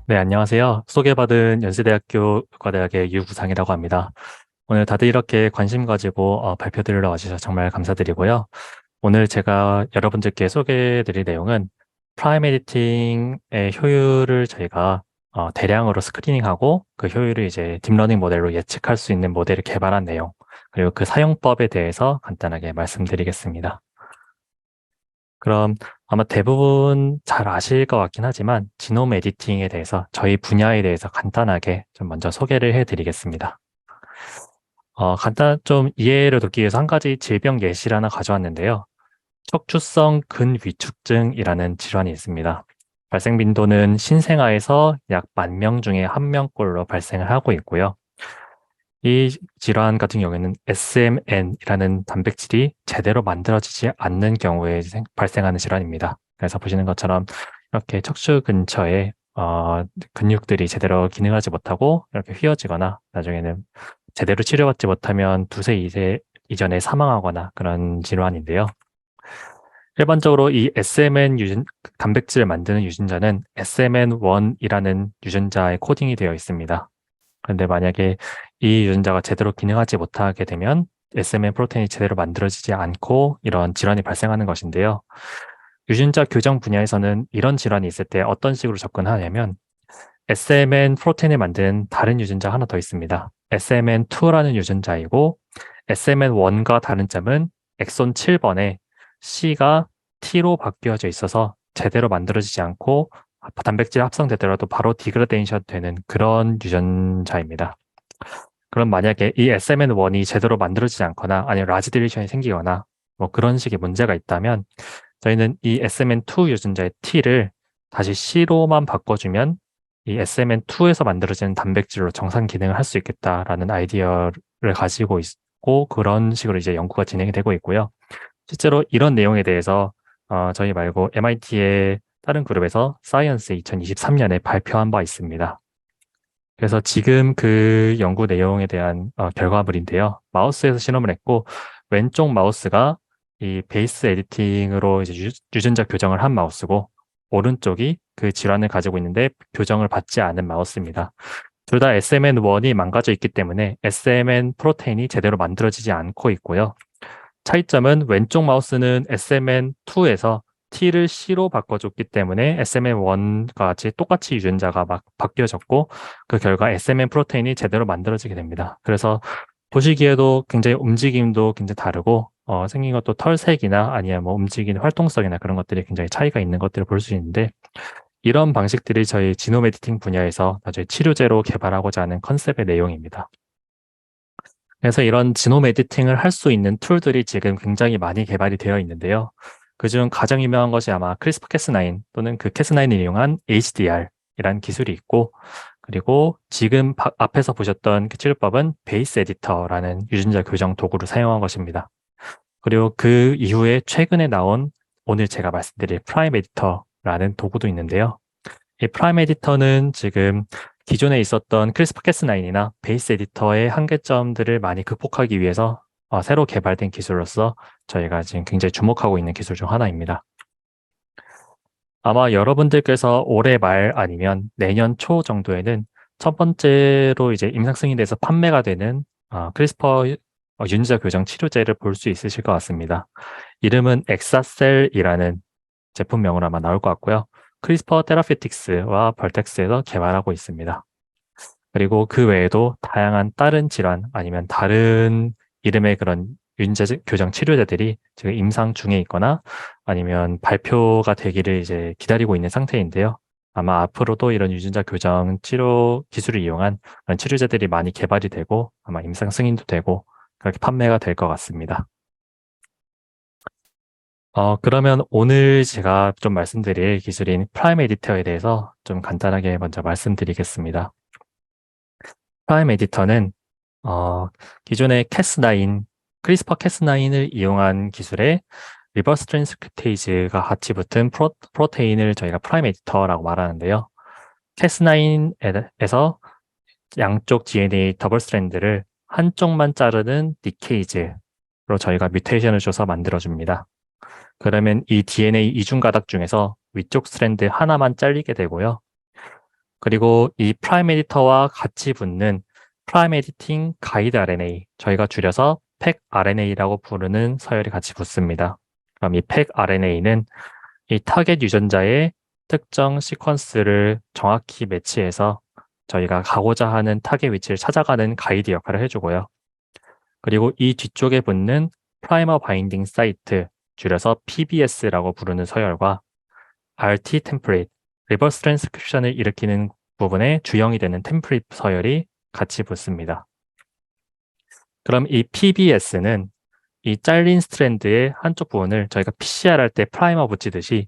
네, 안녕하세요. 소개받은 연세대학교 의과대학의 유부상이라고 합니다. 오늘 다들 이렇게 관심 가지고 발표 들으러 와주셔서 정말 감사드리고요. 오늘 제가 여러분들께 소개해드릴 내용은 프라임 에디팅의 효율을 저희가 대량으로 스크리닝하고 그 효율을 이제 딥러닝 모델로 예측할 수 있는 모델을 개발한 내용, 그리고 그 사용법에 대해서 간단하게 말씀드리겠습니다. 그럼 아마 대부분 잘 아실 것 같긴 하지만 지놈 에디팅에 대해서 저희 분야에 대해서 간단하게 좀 먼저 소개를 해드리겠습니다. 간단 좀 이해를 돕기 위해서 한 가지 질병 예시를 하나 가져왔는데요. 척추성 근위축증이라는 질환이 있습니다. 발생 빈도는 신생아에서 약 10,000명 중에 1명꼴로 발생을 하고 있고요. 이 질환 같은 경우에는 SMN이라는 단백질이 제대로 만들어지지 않는 경우에 발생하는 질환입니다. 그래서 보시는 것처럼 이렇게 척추 근처에 근육들이 제대로 기능하지 못하고 이렇게 휘어지거나 나중에는 제대로 치료받지 못하면 두세 이전에 사망하거나 그런 질환인데요. 일반적으로 이 SMN 단백질을 만드는 유전자는 SMN1이라는 유전자에 코딩이 되어 있습니다. 그런데 만약에 이 유전자가 제대로 기능하지 못하게 되면 SMN 프로테인이 제대로 만들어지지 않고 이런 질환이 발생하는 것인데요. 유전자 교정 분야에서는 이런 질환이 있을 때 어떤 식으로 접근하냐면 SMN 프로테인을 만드는 다른 유전자 하나 더 있습니다. SMN2라는 유전자이고 SMN1과 다른 점은 엑손 7번에 C가 T로 바뀌어져 있어서 제대로 만들어지지 않고 단백질 합성되더라도 바로 디그레데이션 되는 그런 유전자입니다. 그럼 만약에 이 SMN1이 제대로 만들어지지 않거나 아니면 라지 딜리션이 생기거나 뭐 그런 식의 문제가 있다면 저희는 이 SMN2 유전자의 T를 다시 C로만 바꿔주면 이 SMN2에서 만들어지는 단백질로 정상 기능을 할 수 있겠다라는 아이디어를 가지고 있고 그런 식으로 이제 연구가 진행이 되고 있고요. 실제로 이런 내용에 대해서 저희 말고 MIT의 다른 그룹에서 사이언스 2023년에 발표한 바 있습니다. 그래서 지금 그 연구 내용에 대한 결과물인데요. 마우스에서 실험을 했고 왼쪽 마우스가 이 베이스 에디팅으로 이제 유전자 교정을 한 마우스고 오른쪽이 그 질환을 가지고 있는데 교정을 받지 않은 마우스입니다. 둘 다 SMN1이 망가져 있기 때문에 SMN 프로테인이 제대로 만들어지지 않고 있고요. 차이점은 왼쪽 마우스는 SMN2에서 T를 C로 바꿔줬기 때문에 SMN1과 같이 똑같이 유전자가 막 바뀌어졌고 그 결과 SMN 프로테인이 제대로 만들어지게 됩니다. 그래서 보시기에도 굉장히 움직임도 굉장히 다르고 생긴 것도 털색이나 아니면 뭐 움직이는 활동성이나 그런 것들이 굉장히 차이가 있는 것들을 볼 수 있는데 이런 방식들이 저희 지놈 에디팅 분야에서 나중에 치료제로 개발하고자 하는 컨셉의 내용입니다. 그래서 이런 지놈 에디팅을 할 수 있는 툴들이 지금 굉장히 많이 개발이 되어 있는데요. 그중 가장 유명한 것이 아마 크리스퍼 캐스9 또는 그 캐스9을 이용한 HDR이라는 기술이 있고 그리고 지금 앞에서 보셨던 그 치료법은 베이스 에디터라는 유전자 교정 도구를 사용한 것입니다. 그리고 그 이후에 최근에 나온 오늘 제가 말씀드릴 프라임 에디터라는 도구도 있는데요. 이 프라임 에디터는 지금 기존에 있었던 크리스퍼 캐스9이나 베이스 에디터의 한계점들을 많이 극복하기 위해서 새로 개발된 기술로서 저희가 지금 굉장히 주목하고 있는 기술 중 하나입니다. 아마 여러분들께서 올해 말 아니면 내년 초 정도에는 첫 번째로 이제 임상 승인돼서 판매가 되는 크리스퍼 유전자 교정 치료제를 볼 수 있으실 것 같습니다. 이름은 엑사셀이라는 제품명으로 아마 나올 것 같고요. 크리스퍼 테라피틱스와 벌텍스에서 개발하고 있습니다. 그리고 그 외에도 다양한 다른 질환 아니면 다른 이름의 그런 유전자 교정 치료제들이 지금 임상 중에 있거나 아니면 발표가 되기를 이제 기다리고 있는 상태인데요. 아마 앞으로도 이런 유전자 교정 치료 기술을 이용한 그런 치료제들이 많이 개발이 되고 아마 임상 승인도 되고 그렇게 판매가 될 것 같습니다. 그러면 오늘 제가 좀 말씀드릴 기술인 프라임 에디터에 대해서 좀 간단하게 먼저 말씀드리겠습니다. 프라임 에디터는 기존의 캐스9, 크리스퍼 캐스9을 이용한 기술에 리버스 트랜스크립테이즈가 같이 붙은 프로테인을 저희가 프라임 에디터라고 말하는데요. 캐스9에서 양쪽 DNA 더블 스트랜드를 한쪽만 자르는 니케이즈로 저희가 뮤테이션을 줘서 만들어줍니다. 그러면 이 DNA 이중 가닥 중에서 위쪽 스트랜드 하나만 잘리게 되고요. 그리고 이 프라임 에디터와 같이 붙는 프라임 에디팅 가이드 RNA, 저희가 줄여서 팩 RNA라고 부르는 서열이 같이 붙습니다. 그럼 이 팩 RNA는 이 타겟 유전자의 특정 시퀀스를 정확히 매치해서 저희가 가고자 하는 타겟 위치를 찾아가는 가이드 역할을 해주고요. 그리고 이 뒤쪽에 붙는 프라이머 바인딩 사이트, 줄여서 PBS라고 부르는 서열과 RT 템플릿, 리버스 트랜스크립션을 일으키는 부분에 주형이 되는 템플릿 서열이 같이 붙습니다. 그럼 이 PBS는 이 잘린 스트랜드의 한쪽 부분을 저희가 PCR 할 때 프라이머 붙이듯이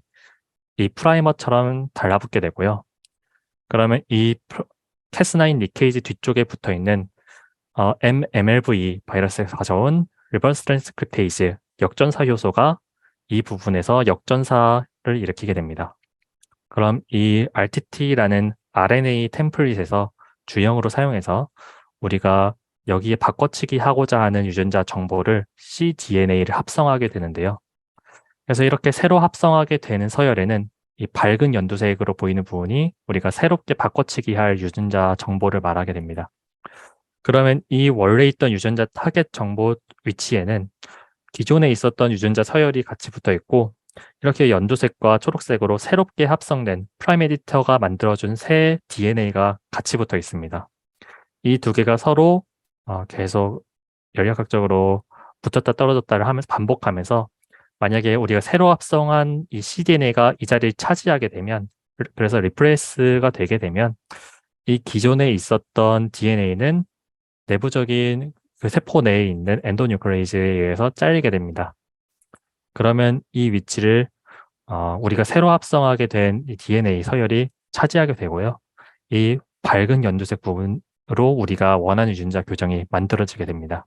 이 프라이머처럼 달라붙게 되고요. 그러면 이 Cas9 니케이즈 뒤쪽에 붙어 있는 MLV 바이러스에서 가져온 리버스 트랜스크립테이즈 역전사 효소가 이 부분에서 역전사를 일으키게 됩니다. 그럼 이 RTT라는 RNA 템플릿에서 주형으로 사용해서 우리가 여기에 바꿔치기 하고자 하는 유전자 정보를 cDNA를 합성하게 되는데요. 그래서 이렇게 새로 합성하게 되는 서열에는 이 밝은 연두색으로 보이는 부분이 우리가 새롭게 바꿔치기 할 유전자 정보를 말하게 됩니다. 그러면 이 원래 있던 유전자 타겟 정보 위치에는 기존에 있었던 유전자 서열이 같이 붙어 있고, 이렇게 연두색과 초록색으로 새롭게 합성된 프라임 에디터가 만들어준 새 DNA가 같이 붙어 있습니다. 이 두 개가 서로 계속 열역학적으로 붙었다 떨어졌다를 하면서 반복하면서, 만약에 우리가 새로 합성한 이 cDNA가 이 자리를 차지하게 되면, 그래서 리프레스가 되게 되면 이 기존에 있었던 DNA는 내부적인 그 세포 내에 있는 엔도뉴클레이즈에 의해서 잘리게 됩니다. 그러면 이 위치를 우리가 새로 합성하게 된 이 DNA 서열이 차지하게 되고요. 이 밝은 연두색 부분으로 우리가 원하는 유전자 교정이 만들어지게 됩니다.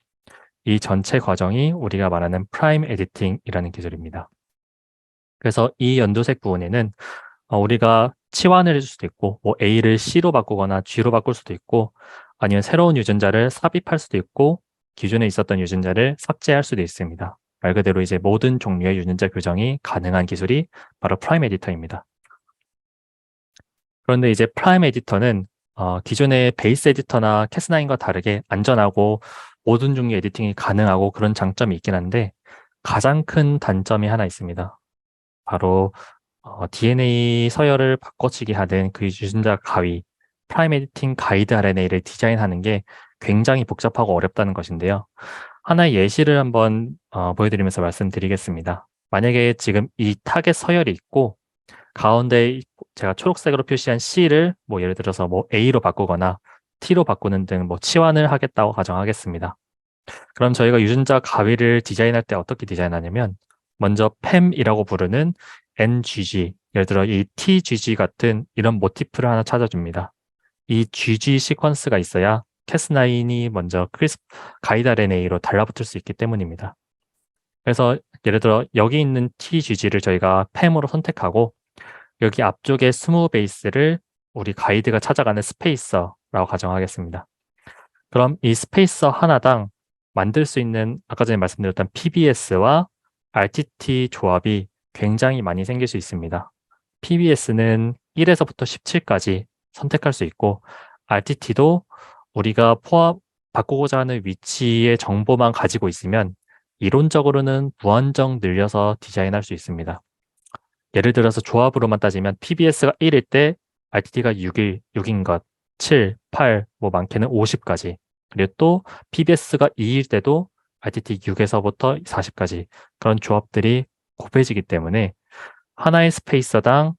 이 전체 과정이 우리가 말하는 프라임 에디팅이라는 기술입니다. 그래서 이 연두색 부분에는 우리가 치환을 해줄 수도 있고, 뭐 A를 C로 바꾸거나 G로 바꿀 수도 있고, 아니면 새로운 유전자를 삽입할 수도 있고, 기존에 있었던 유전자를 삭제할 수도 있습니다. 말 그대로 이제 모든 종류의 유전자 교정이 가능한 기술이 바로 프라임 에디터입니다. 그런데 이제 프라임 에디터는 기존의 베이스 에디터나 캐스9과 다르게 안전하고 모든 종류의 에디팅이 가능하고 그런 장점이 있긴 한데, 가장 큰 단점이 하나 있습니다. 바로 DNA 서열을 바꿔치기 하는 그 유전자 가위, 프라임 에디팅 가이드 RNA를 디자인하는 게 굉장히 복잡하고 어렵다는 것인데요. 하나의 예시를 한번 보여드리면서 말씀드리겠습니다. 만약에 지금 이 타겟 서열이 있고, 가운데 제가 초록색으로 표시한 C를 뭐 예를 들어서 뭐 A로 바꾸거나 T로 바꾸는 등 뭐 치환을 하겠다고 가정하겠습니다. 그럼 저희가 유전자 가위를 디자인할 때 어떻게 디자인하냐면, 먼저 PEM이라고 부르는 NGG, 예를 들어 이 TGG 같은 이런 모티프를 하나 찾아줍니다. 이 GG 시퀀스가 있어야 Cas9이 먼저 가이드 RNA로 달라붙을 수 있기 때문입니다. 그래서 예를 들어 여기 있는 TGG를 저희가 PEM으로 선택하고, 여기 앞쪽에 스무 베이스를 우리 가이드가 찾아가는 스페이서라고 가정하겠습니다. 그럼 이 스페이서 하나당 만들 수 있는 아까 전에 말씀드렸던 PBS와 RTT 조합이 굉장히 많이 생길 수 있습니다. PBS는 1에서부터 17까지 선택할 수 있고, RTT도 우리가 바꾸고자 하는 위치의 정보만 가지고 있으면 이론적으로는 무한정 늘려서 디자인할 수 있습니다. 예를 들어서 조합으로만 따지면 PBS가 1일 때 RTT가 6인 것, 7, 8, 뭐 많게는 50까지. 그리고 또 PBS가 2일 때도 RTT 6에서부터 40까지 그런 조합들이 곱해지기 때문에 하나의 스페이서당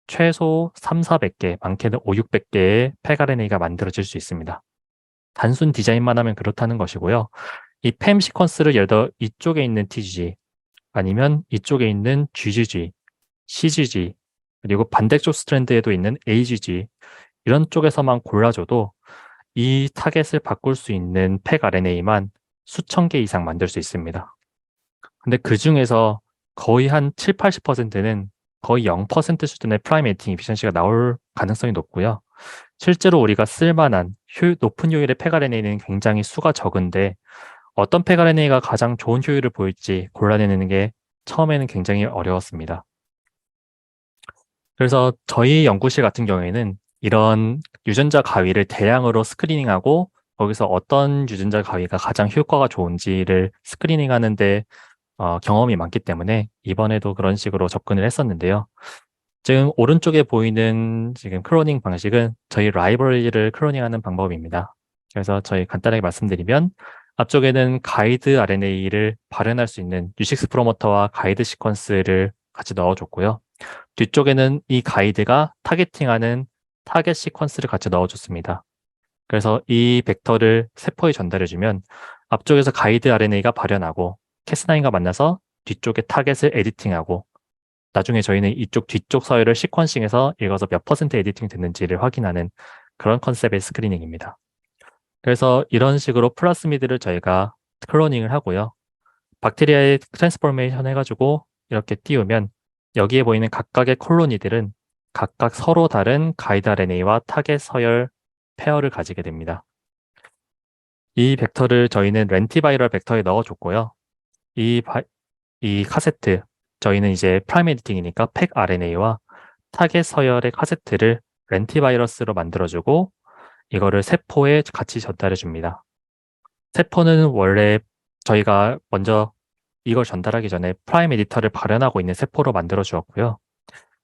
최소 3, 400개, 많게는 5, 600개의 팩RNA가 만들어질 수 있습니다. 단순 디자인만 하면 그렇다는 것이고요. 이 PEM 시퀀스를 예를 들어 이쪽에 있는 TGG 아니면 이쪽에 있는 GGG, CGG, 그리고 반대쪽 스트랜드에도 있는 AGG 이런 쪽에서만 골라줘도 이 타겟을 바꿀 수 있는 팩 RNA만 수천 개 이상 만들 수 있습니다. 근데 그 중에서 거의 한 7, 80%는 거의 0% 수준의 프라임 에디팅 이피션시가 나올 가능성이 높고요. 실제로 우리가 쓸만한 높은 효율의 팩 RNA는 굉장히 수가 적은데, 어떤 팩 RNA가 가장 좋은 효율을 보일지 골라내는 게 처음에는 굉장히 어려웠습니다. 그래서 저희 연구실 같은 경우에는 이런 유전자 가위를 대량으로 스크리닝하고 거기서 어떤 유전자 가위가 가장 효과가 좋은지를 스크리닝하는데 경험이 많기 때문에 이번에도 그런 식으로 접근을 했었는데요. 지금 오른쪽에 보이는 지금 클로닝 방식은 저희 라이브러리를 클로닝하는 방법입니다. 그래서 저희 간단하게 말씀드리면 앞쪽에는 가이드 RNA를 발현할 수 있는 유식스 프로모터와 가이드 시퀀스를 같이 넣어줬고요. 뒤쪽에는 이 가이드가 타겟팅하는 타겟 시퀀스를 같이 넣어줬습니다. 그래서 이 벡터를 세포에 전달해주면 앞쪽에서 가이드 RNA가 발현하고 캐스9과 만나서 뒤쪽에 타겟을 에디팅하고 나중에 저희는 이쪽 뒤쪽 서열을 시퀀싱해서 읽어서 몇 퍼센트 에디팅 됐는지를 확인하는 그런 컨셉의 스크리닝입니다. 그래서 이런 식으로 플라스미드를 저희가 클로닝을 하고요. 박테리아에 트랜스포메이션 해가지고 이렇게 띄우면 여기에 보이는 각각의 콜로니들은 각각 서로 다른 가이드 RNA와 타겟 서열 페어를 가지게 됩니다. 이 벡터를 저희는 렌티바이럴 벡터에 넣어줬고요. 이, 이 카세트, 저희는 이제 프라임 에디팅이니까 팩 RNA와 타겟 서열의 카세트를 렌티바이러스로 만들어주고 이거를 세포에 같이 전달해 줍니다. 세포는 원래 저희가 먼저 이걸 전달하기 전에 프라임 에디터를 발현하고 있는 세포로 만들어 주었고요.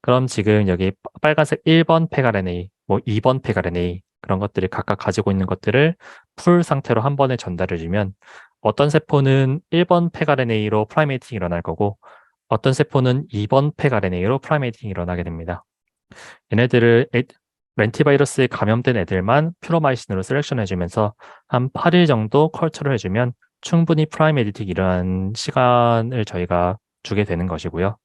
그럼 지금 여기 빨간색 1번 팩 RNA, 뭐 2번 팩 RNA 그런 것들이 각각 가지고 있는 것들을 풀 상태로 한 번에 전달해 주면 어떤 세포는 1번 팩 RNA로 프라임 에디팅이 일어날 거고 어떤 세포는 2번 팩 RNA로 프라임 에디팅이 일어나게 됩니다. 얘네들을 렌티바이러스에 감염된 애들만 퓨로마이신으로 셀렉션 해주면서 한 8일 정도 컬처를 해주면 충분히 프라임 에디팅이 일어난 시간을 저희가 주게 되는 것이고요.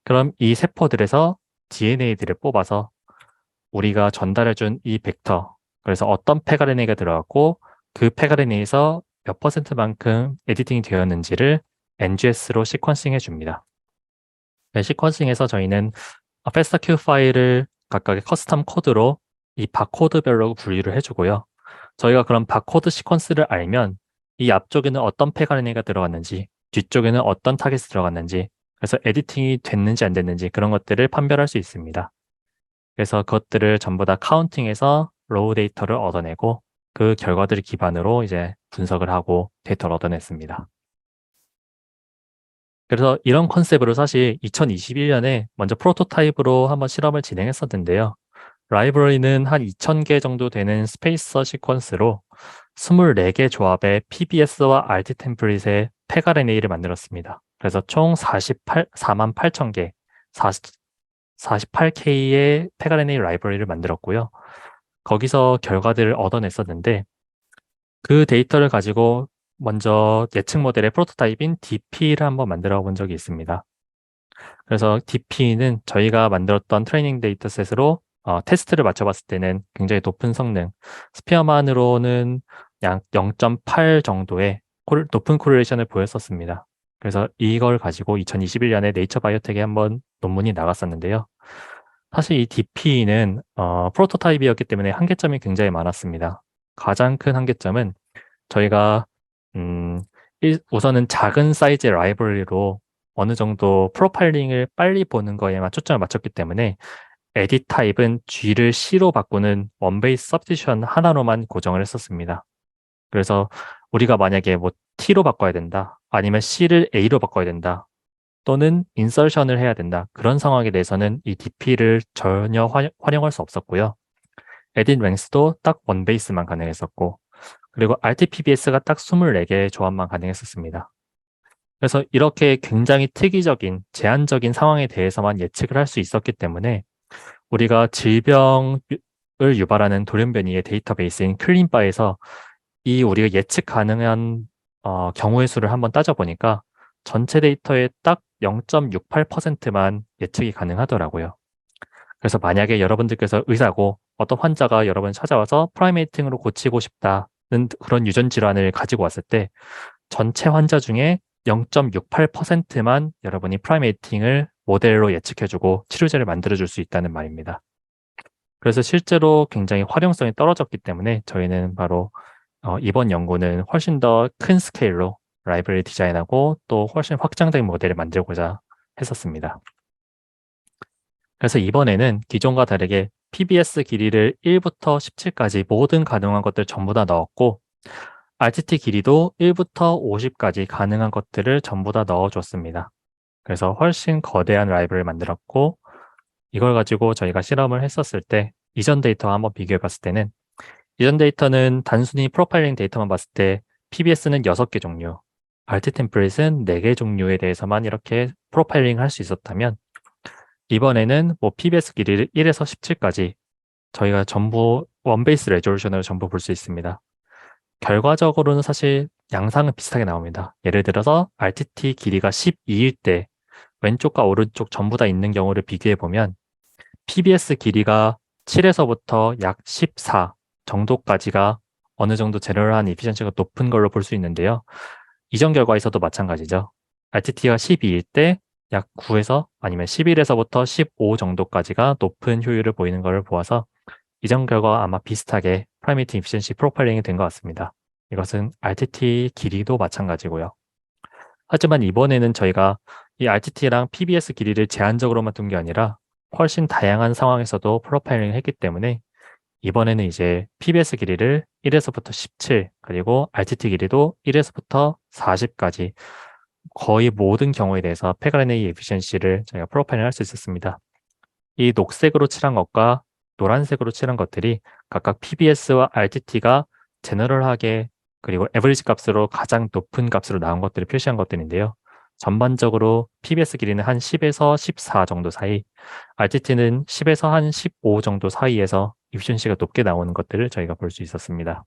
그럼 이 세포들에서 DNA들을 뽑아서 우리가 전달해준 이 벡터, 그래서 어떤 팩RNA가 들어갔고 그 팩RNA에서 몇 퍼센트만큼 에디팅이 되었는지를 NGS로 시퀀싱 해줍니다. 네, 시퀀싱에서 저희는 FASTQ 파일을 각각의 커스텀 코드로 이 바코드별로 분류를 해주고요. 저희가 그런 바코드 시퀀스를 알면 이 앞쪽에는 어떤 팩RNA가 들어갔는지 뒤쪽에는 어떤 타겟이 들어갔는지 그래서 에디팅이 됐는지 안 됐는지 그런 것들을 판별할 수 있습니다. 그래서 그것들을 전부 다 카운팅해서 로우 데이터를 얻어내고 그 결과들을 기반으로 이제 분석을 하고 데이터를 얻어냈습니다. 그래서 이런 컨셉으로 사실 2021년에 먼저 프로토타입으로 한번 실험을 진행했었는데요. 라이브러리는 한 2000개 정도 되는 스페이서 시퀀스로 24개 조합의 PBS와 RT 템플릿의 팩RNA를 만들었습니다. 그래서 총 4만 8천 개, 48K의 팩RNA 라이브러리를 만들었고요. 거기서 결과들을 얻어냈었는데 그 데이터를 가지고 먼저 예측 모델의 프로토타입인 DP를 한번 만들어 본 적이 있습니다. 그래서 DP는 저희가 만들었던 트레이닝 데이터셋으로 테스트를 맞춰봤을 때는 굉장히 높은 성능, 스피어만으로는 약 0.8 정도의 높은 코릴레이션을 보였었습니다. 그래서 이걸 가지고 2021년에 네이처 바이오텍에 한번 논문이 나갔었는데요. 사실 이 DP는 프로토타입이었기 때문에 한계점이 굉장히 많았습니다. 가장 큰 한계점은 저희가 우선은 작은 사이즈의 라이브러리로 어느 정도 프로파일링을 빨리 보는 거에만 초점을 맞췄기 때문에 에디 타입은 G를 C로 바꾸는 원베이스 서브스티션 하나로만 고정을 했었습니다. 그래서 우리가 만약에 뭐 T로 바꿔야 된다, 아니면 C를 A로 바꿔야 된다, 또는 인설션을 해야 된다. 그런 상황에 대해서는 이 DP를 전혀 활용할 수 없었고요. 에딧 랭스도 딱 원베이스만 가능했었고, 그리고 RT-PBS가 딱 24개의 조합만 가능했었습니다. 그래서 이렇게 굉장히 특이적인, 제한적인 상황에 대해서만 예측을 할 수 있었기 때문에 우리가 질병을 유발하는 돌연변이의 데이터베이스인 클린바에서 이 우리가 예측 가능한 경우의 수를 한번 따져보니까 전체 데이터의 딱 0.68%만 예측이 가능하더라고요. 그래서 만약에 여러분들께서 의사고 어떤 환자가 여러분 찾아와서 프라이메이팅으로 고치고 싶다는 그런 유전 질환을 가지고 왔을 때 전체 환자 중에 0.68%만 여러분이 프라이메이팅을 모델로 예측해주고 치료제를 만들어줄 수 있다는 말입니다. 그래서 실제로 굉장히 활용성이 떨어졌기 때문에 저희는 바로 이번 연구는 훨씬 더 큰 스케일로 라이브러리 디자인하고 또 훨씬 확장된 모델을 만들고자 했었습니다. 그래서 이번에는 기존과 다르게 PBS 길이를 1부터 17까지 모든 가능한 것들 전부 다 넣었고, RTT 길이도 1부터 50까지 가능한 것들을 전부 다 넣어줬습니다. 그래서 훨씬 거대한 라이브를 만들었고, 이걸 가지고 저희가 실험을 했었을 때 이전 데이터와 한번 비교해 봤을 때는, 이전 데이터는 단순히 프로파일링 데이터만 봤을 때 PBS는 6개 종류, RT 템플릿은 4개 종류에 대해서만 이렇게 프로파일링 할 수 있었다면, 이번에는 뭐 PBS 길이를 1에서 17까지 저희가 전부 원베이스 레졸루션으로 전부 볼 수 있습니다. 결과적으로는 사실 양상은 비슷하게 나옵니다. 예를 들어서 RTT 길이가 12일 때 왼쪽과 오른쪽 전부 다 있는 경우를 비교해 보면 PBS 길이가 7에서부터 약 14 정도까지가 어느 정도 제너럴한 이피션시가 높은 걸로 볼 수 있는데요. 이전 결과에서도 마찬가지죠. RTT가 12일 때 약 9에서 아니면 11에서부터 15 정도까지가 높은 효율을 보이는 것을 보아서 이전 결과와 아마 비슷하게 프라이메이트 이피션시 프로파일링이 된 것 같습니다. 이것은 RTT 길이도 마찬가지고요. 하지만 이번에는 저희가 이 RTT랑 PBS 길이를 제한적으로만 둔 게 아니라 훨씬 다양한 상황에서도 프로파일링을 했기 때문에 이번에는 이제 PBS 길이를 1에서부터 17, 그리고 RTT 길이도 1에서부터 40까지 거의 모든 경우에 대해서 pegRNA 에피션시를 저희가 프로파일링 할 수 있었습니다. 이 녹색으로 칠한 것과 노란색으로 칠한 것들이 각각 PBS와 RTT가 제너럴하게 그리고 에버리지 값으로 가장 높은 값으로 나온 것들을 표시한 것들인데요. 전반적으로 PBS 길이는 한 10에서 14 정도 사이, RTT는 10에서 한 15 정도 사이에서 이피션시가 높게 나오는 것들을 저희가 볼 수 있었습니다.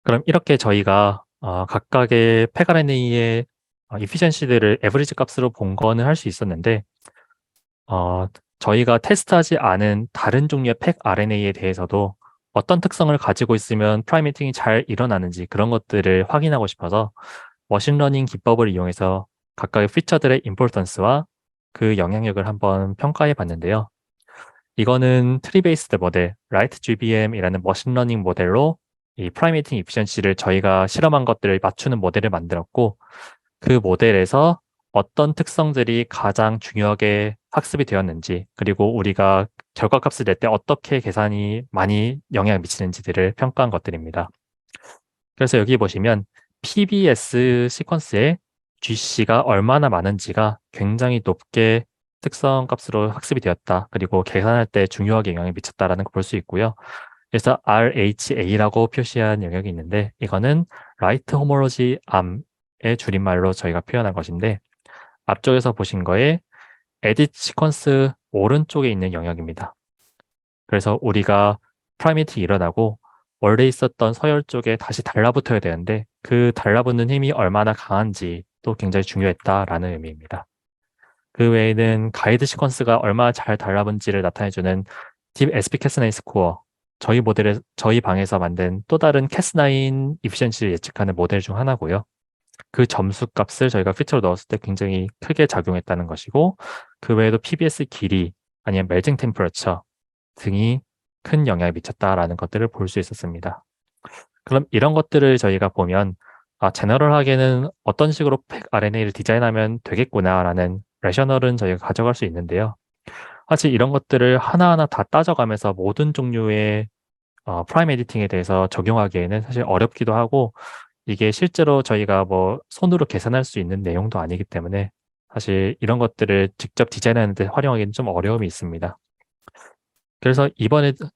그럼 이렇게 저희가 각각의 pegRNA의 이피션시들을 에버리지 값으로 본 거는 할 수 있었는데 저희가 테스트하지 않은 다른 종류의 pegRNA에 대해서도 어떤 특성을 가지고 있으면 프라이메이팅이 잘 일어나는지 그런 것들을 확인하고 싶어서 머신러닝 기법을 이용해서 각각의 피처들의 임포턴스와 그 영향력을 한번 평가해 봤는데요. 이거는 트리 베이스드 모델, 라이트 GBM이라는 머신러닝 모델로 이 프라이메이팅 이피션시를 저희가 실험한 것들을 맞추는 모델을 만들었고, 그 모델에서 어떤 특성들이 가장 중요하게 학습이 되었는지, 그리고 우리가 결과값을 낼 때 어떻게 계산이 많이 영향을 미치는지들을 평가한 것들입니다. 그래서 여기 보시면 PBS 시퀀스에 GC가 얼마나 많은지가 굉장히 높게 특성 값으로 학습이 되었다. 그리고 계산할 때 중요하게 영향을 미쳤다라는 걸 볼 수 있고요. 그래서 RHA라고 표시한 영역이 있는데 이거는 Right Homology Arm의 줄임말로 저희가 표현한 것인데 앞쪽에서 보신 거에 Edit 시퀀스 오른쪽에 있는 영역입니다. 그래서 우리가 프라이메이팅이 일어나고 원래 있었던 서열 쪽에 다시 달라붙어야 되는데 그 달라붙는 힘이 얼마나 강한지 또 굉장히 중요했다라는 의미입니다. 그 외에는 가이드 시퀀스가 얼마나 잘 달라붙는지를 나타내주는 딥 SPCAS9 스코어, 저희 방에서 만든 또 다른 캐스9 이피션시를 예측하는 모델 중 하나고요. 그 점수 값을 저희가 피처로 넣었을 때 굉장히 크게 작용했다는 것이고, 그 외에도 PBS 길이 아니면 멜팅 템퍼러처 등이 큰 영향을 미쳤다라는 것들을 볼 수 있었습니다. 그럼 이런 것들을 저희가 보면 제너럴하게는 어떤 식으로 pegRNA를 디자인하면 되겠구나라는 레셔널은 저희가 가져갈 수 있는데요. 사실 이런 것들을 하나하나 다 따져가면서 모든 종류의 프라임 에디팅에 대해서 적용하기에는 사실 어렵기도 하고 이게 실제로 저희가 뭐 손으로 계산할 수 있는 내용도 아니기 때문에 사실 이런 것들을 직접 디자인하는 데 활용하기는 좀 어려움이 있습니다. 그래서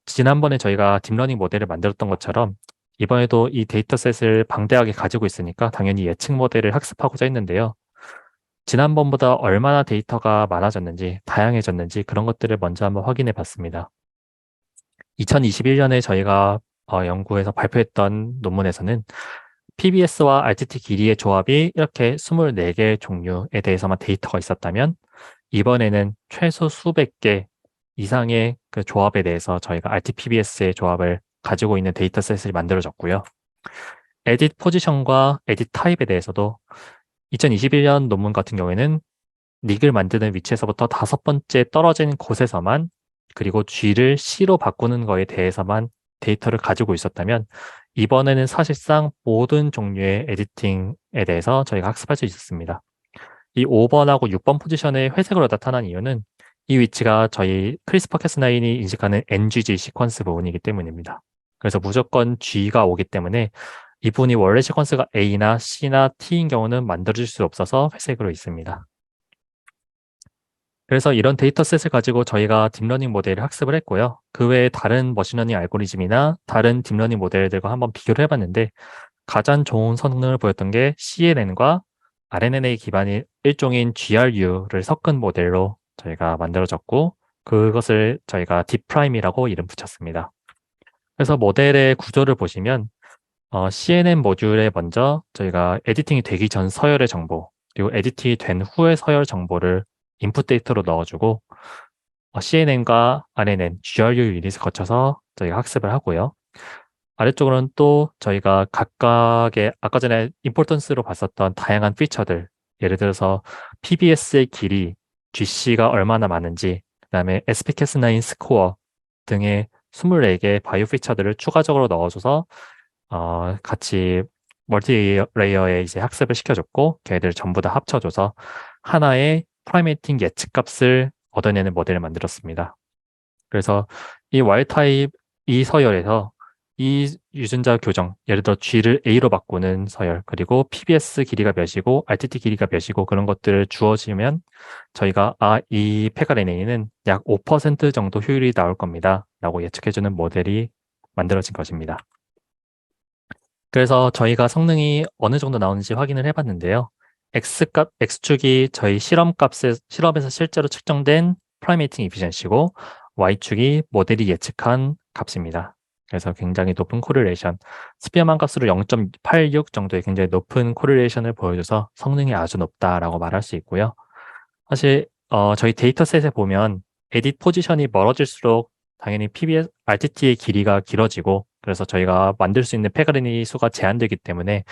지난번에 저희가 딥러닝 모델을 만들었던 것처럼 이번에도 이 데이터셋을 방대하게 가지고 있으니까 당연히 예측 모델을 학습하고자 했는데요. 지난번보다 얼마나 데이터가 많아졌는지, 다양해졌는지 그런 것들을 먼저 한번 확인해 봤습니다. 2021년에 저희가 연구해서 발표했던 논문에서는 PBS와 RTT 길이의 조합이 이렇게 24개 종류에 대해서만 데이터가 있었다면 이번에는 최소 수백 개 이상의 그 조합에 대해서 저희가 RT-PBS의 조합을 가지고 있는 데이터셋을 만들어졌고요. 에딧 포지션과 에딧 타입에 대해서도 2021년 논문 같은 경우에는 닉을 만드는 위치에서부터 5번째 떨어진 곳에서만 그리고 G를 C로 바꾸는 거에 대해서만 데이터를 가지고 있었다면 이번에는 사실상 모든 종류의 에디팅에 대해서 저희가 학습할 수 있었습니다. 이 5번하고 6번 포지션의 회색으로 나타난 이유는 이 위치가 저희 크리스퍼 캐스9이 인식하는 NGG 시퀀스 부분이기 때문입니다. 그래서 무조건 G가 오기 때문에 이 부분이 원래 시퀀스가 A나 C나 T인 경우는 만들어질 수 없어서 회색으로 있습니다. 그래서 이런 데이터셋을 가지고 저희가 딥러닝 모델을 학습을 했고요. 그 외에 다른 머신러닝 알고리즘이나 다른 딥러닝 모델들과 한번 비교를 해봤는데 가장 좋은 성능을 보였던 게 CNN과 RNNA 기반의 일종인 GRU를 섞은 모델로 저희가 만들어졌고 그것을 저희가 딥프라임이라고 이름 붙였습니다. 그래서 모델의 구조를 보시면 CNN 모듈에 먼저 저희가 에디팅이 되기 전 서열의 정보 그리고 에디팅이 된 후의 서열 정보를 인풋 데이터로 넣어주고 CNN과 RNN, GRU 유닛을 거쳐서 저희가 학습을 하고요. 아래쪽으로는 또 저희가 각각의 아까 전에 임포턴스로 봤었던 다양한 피처들 예를 들어서 PBS의 길이, GC가 얼마나 많은지 그다음에 SPCAS9 스코어 등의 24개 바이오 피처들을 추가적으로 넣어줘서 같이 멀티레이어에 이제 학습을 시켜줬고 걔들 전부 다 합쳐줘서 하나의 프라이메이팅 예측값을 얻어내는 모델을 만들었습니다. 그래서 이 와일드타입 이 서열에서 이 유전자 교정, 예를 들어 G를 A로 바꾸는 서열, 그리고 PBS 길이가 몇이고 RTT 길이가 몇이고 그런 것들을 주어지면 저희가 이 페가레네이는 약 5% 정도 효율이 나올 겁니다. 라고 예측해주는 모델이 만들어진 것입니다. 그래서 저희가 성능이 어느 정도 나오는지 확인을 해봤는데요. X축이 저희 실험에서 실제로 측정된 프라이메이팅 이피션시고 Y축이 모델이 예측한 값입니다. 그래서 굉장히 높은 코릴레이션, 스피어만 값으로 0.86 정도의 굉장히 높은 코릴레이션을 보여줘서 성능이 아주 높다라고 말할 수 있고요. 사실 저희 데이터셋에 보면 에딧 포지션이 멀어질수록 당연히 PBS, RTT의 길이가 길어지고 그래서 저희가 만들 수 있는 페가리니 수가 제한되기 때문에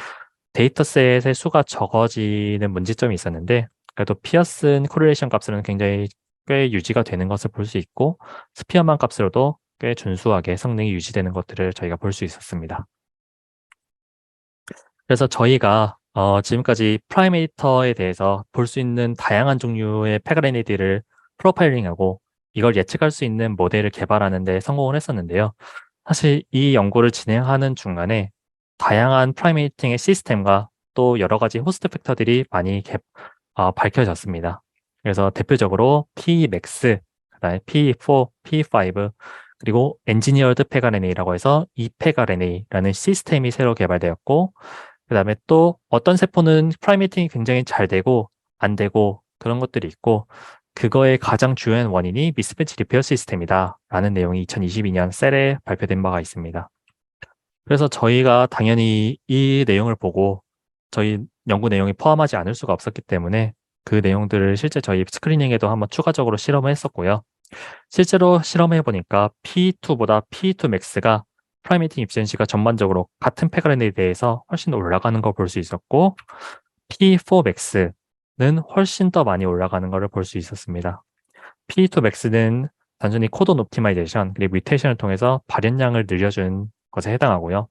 데이터셋의 수가 적어지는 문제점이 있었는데 그래도 피어슨 코릴레이션 값으로는 굉장히 꽤 유지가 되는 것을 볼 수 있고 스피어만 값으로도 꽤 준수하게 성능이 유지되는 것들을 저희가 볼 수 있었습니다. 그래서 저희가 지금까지 프라이메이터에 대해서 볼 수 있는 다양한 종류의 페가리니들을 프로파일링하고 이걸 예측할 수 있는 모델을 개발하는 데 성공을 했었는데요. 사실 이 연구를 진행하는 중간에 다양한 프라이메이팅의 시스템과 또 여러 가지 호스트 팩터들이 많이 밝혀졌습니다. 그래서 대표적으로 Pmax, 그다음에 P4, P5, 그리고 엔지니어드 페가레네이라고 해서 e페가레네이라는 시스템이 새로 개발되었고 그다음에 또 어떤 세포는 프라이메이팅이 굉장히 잘 되고 안 되고 그런 것들이 있고 그거의 가장 주요한 원인이 미스매치 리페어 시스템이다 라는 내용이 2022년 셀에 발표된 바가 있습니다. 그래서 저희가 당연히 이 내용을 보고 저희 연구 내용이 포함하지 않을 수가 없었기 때문에 그 내용들을 실제 저희 스크리닝에도 한번 추가적으로 실험을 했었고요. 실제로 실험해 보니까 P2보다 P2 맥스가 프라이메이팅 입센시가 전반적으로 같은 페가렌에 대해서 훨씬 올라가는 걸 볼 수 있었고 P4 맥스는 훨씬 더 많이 올라가는 것을 볼 수 있었습니다. P2 맥스는 단순히 코돈 옵티마이제이션 그리고 뮤테이션을 통해서 발현량을 늘려준 것에 해당하고요.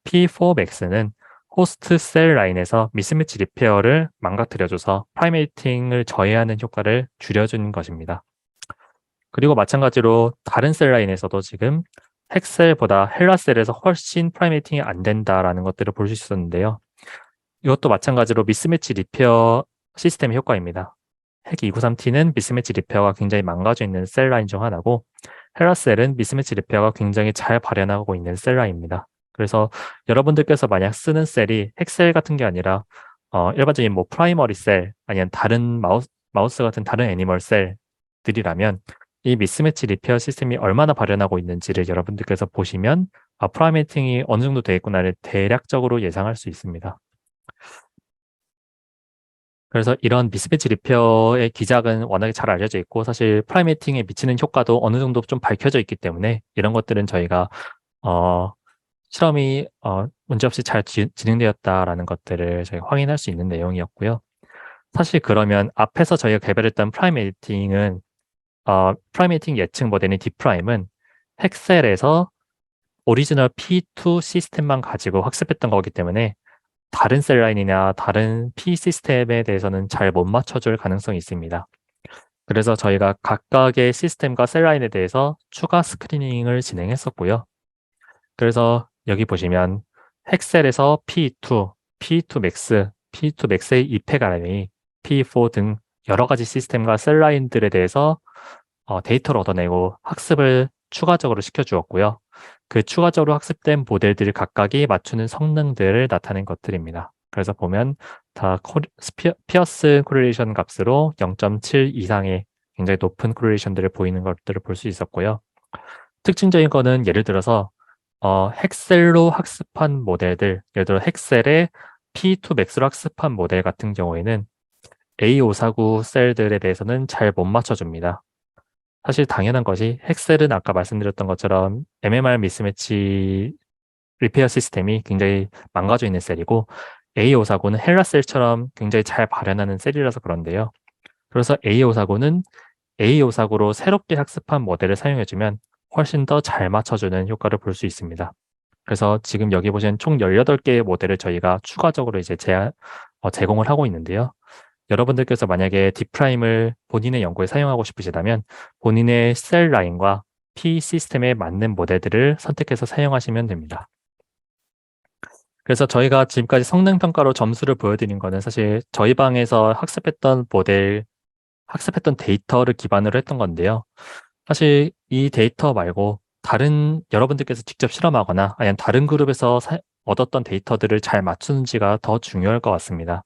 P4 맥스는 호스트 셀 라인에서 미스매치 리페어를 망가뜨려줘서 프라이메이팅을 저해하는 효과를 줄여준 것입니다. 그리고 마찬가지로 다른 셀 라인에서도 지금 핵셀보다 헬라셀에서 훨씬 프라이메이팅이 안 된다라는 것들을 볼 수 있었는데요. 이것도 마찬가지로 미스매치 리페어 시스템의 효과입니다. 핵 293T는 미스매치 리페어가 굉장히 망가져 있는 셀 라인 중 하나고 헬라셀은 미스매치 리페어가 굉장히 잘 발현하고 있는 셀 라인입니다. 그래서 여러분들께서 만약 쓰는 셀이 핵셀 같은 게 아니라 일반적인 뭐 프라이머리 셀 아니면 다른 마우스 같은 다른 애니멀 셀들이라면 이 미스매치 리페어 시스템이 얼마나 발현하고 있는지를 여러분들께서 보시면 프라이메이팅이 어느 정도 되겠구나를 대략적으로 예상할 수 있습니다. 그래서 이런 미스매치 리페어의 기작은 워낙에 잘 알려져 있고 사실 프라이메이팅에 미치는 효과도 어느 정도 좀 밝혀져 있기 때문에 이런 것들은 저희가 실험이 문제없이 잘 진행되었다라는 것들을 저희가 확인할 수 있는 내용이었고요. 사실 그러면 앞에서 저희가 개발했던 프라이메이팅은 프라이메이팅 예측 모델인 D프라임은 헥셀에서 오리지널 P2 시스템만 가지고 학습했던 거기 때문에 다른 셀 라인이나 다른 P 시스템에 대해서는 잘 못 맞춰줄 가능성이 있습니다. 그래서 저희가 각각의 시스템과 셀 라인에 대해서 추가 스크리닝을 진행했었고요. 그래서 여기 보시면 헥셀에서 P2, P2 Max, P2 Max의 이펙 RNA, P4 등 여러 가지 시스템과 셀 라인들에 대해서 데이터를 얻어내고 학습을 추가적으로 시켜주었고요. 그 추가적으로 학습된 모델들 각각이 맞추는 성능들을 나타낸 것들입니다. 그래서 보면 다 피어스 코릴레이션 값으로 0.7 이상의 굉장히 높은 코릴레이션들을 보이는 것들을 볼 수 있었고요. 특징적인 거는 예를 들어서 헥셀로 학습한 모델들, 예를 들어 헥셀의 P2 Max로 학습한 모델 같은 경우에는 A549 셀들에 대해서는 잘 못 맞춰줍니다. 사실 당연한 것이 헥셀은 아까 말씀드렸던 것처럼 MMR 미스매치 리페어 시스템이 굉장히 망가져 있는 셀이고 A549는 헬라셀처럼 굉장히 잘 발현하는 셀이라서 그런데요. 그래서 A549는 A549로 새롭게 학습한 모델을 사용해주면 훨씬 더 잘 맞춰주는 효과를 볼 수 있습니다. 그래서 지금 여기 보시는 총 18개의 모델을 저희가 추가적으로 이제 제공을 하고 있는데요. 여러분들께서 만약에 D'을 본인의 연구에 사용하고 싶으시다면 본인의 셀 라인과 P 시스템에 맞는 모델들을 선택해서 사용하시면 됩니다. 그래서 저희가 지금까지 성능 평가로 점수를 보여드린 거는 사실 저희 방에서 학습했던 데이터를 기반으로 했던 건데요. 사실 이 데이터 말고 다른 여러분들께서 직접 실험하거나 아니면 다른 그룹에서 얻었던 데이터들을 잘 맞추는지가 더 중요할 것 같습니다.